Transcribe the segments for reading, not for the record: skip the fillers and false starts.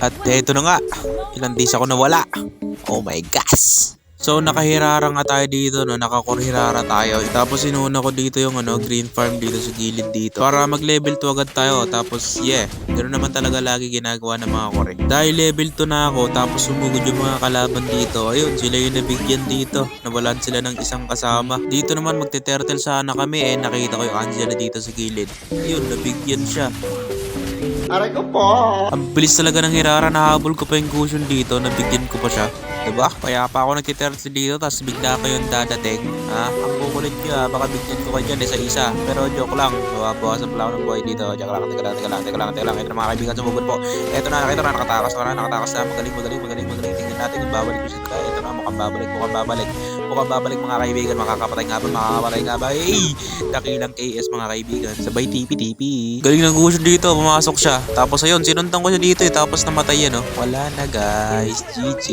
At eto na nga, ilang days ako nawala. Oh my gosh! So nakahirara nga tayo dito, no? Nakakurhirara tayo. Tapos inuna ko dito yung green farm dito sa gilid dito. Para mag level 2 agad tayo. Tapos ganoon naman talaga lagi ginagawa ng mga kore. Dahil level 2 na ako, tapos sumugod yung mga kalaban dito. Ayun, sila yung nabigyan dito. Nawalan sila ng isang kasama. Dito naman magte-turtle sana kami nakita ko yung Angela dito sa gilid. Ayun, nabigyan siya. Aray ko po! Ang bilis talaga ng hirara, nahabol ko pa yung cushion dito, nabigyan ko pa siya. Diba? Kaya pa ako nagtitertle dito, tapos bigla kayong dadating. Ang kukulit nyo baka bigyan ko kayo dyan isa-isa. Pero joke lang, mababawasan pala ako ng buhay dito. Teka lang. Ito na mga kaibigan, sumugod po. Ito na, nakatakas na. Magaling. Tingnan natin kung babalik ko siya. Ito na, mukhang babalik mga kaibigan. Makakapatay nga ba? Hey! Dakilang KS mga kaibigan. Sabay tipi. Galing ng cushion dito, pumasok siya. Tapos ayun, sinuntan ko siya dito tapos namatay yan. Wala na guys, GG.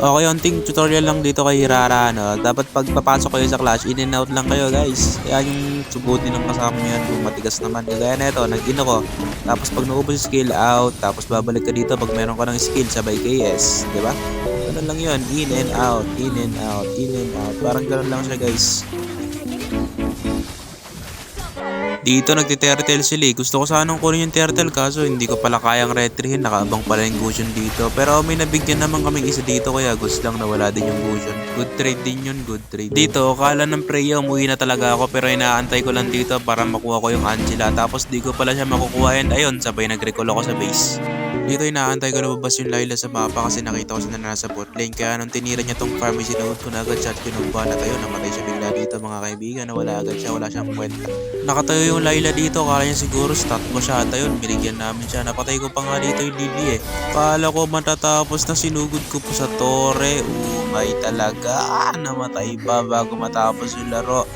Okay, onting tutorial lang dito kay Hirara, dapat pag papasok kayo sa clash, in and out lang kayo guys. Kaya yung subutin ng kasama nyo yan, matigas naman. Kagaya na ito, nag-in ako. Tapos pag naubos yung skill out, tapos babalik ka dito pag meron ka ng skill, sabay KS, diba? Ganun lang yun, in and out. Parang ganun lang siya guys. Dito nagti-turtle sila. Gusto ko sanang kunin yung turtle kaso hindi ko pala kayang retrihin. Nakaabang pala yung cushion dito. Pero may nabigyan naman kaming isa dito kaya gusto lang nawala din yung cushion. Good trade din yun, good trade. Dito, kala ng Freya umuwi na talaga ako pero inaantay ko lang dito para makuha ko yung Angela. Tapos di ko pala siya makukuha and ayun, sabay nag-recall ako sa base. Dito inaantay ko lumabas yung Layla sa mapa kasi nakita ko siya na nasa bot lane. Kaya nung tinira niya tong farm, sinuot ko na agad siya at kinumba na tayo. Namatay siya bigla dito mga kaibigan. Nawala agad siya, wala siyang kwenta. Nakatayo yung Layla dito, kala niya siguro stat ko siya at ayun, binigyan namin siya. Napatay ko pa nga dito yung Lily Kala ko matatapos na, sinugod ko po sa tore. Umay talaga, namatay pa bago matapos yung laro.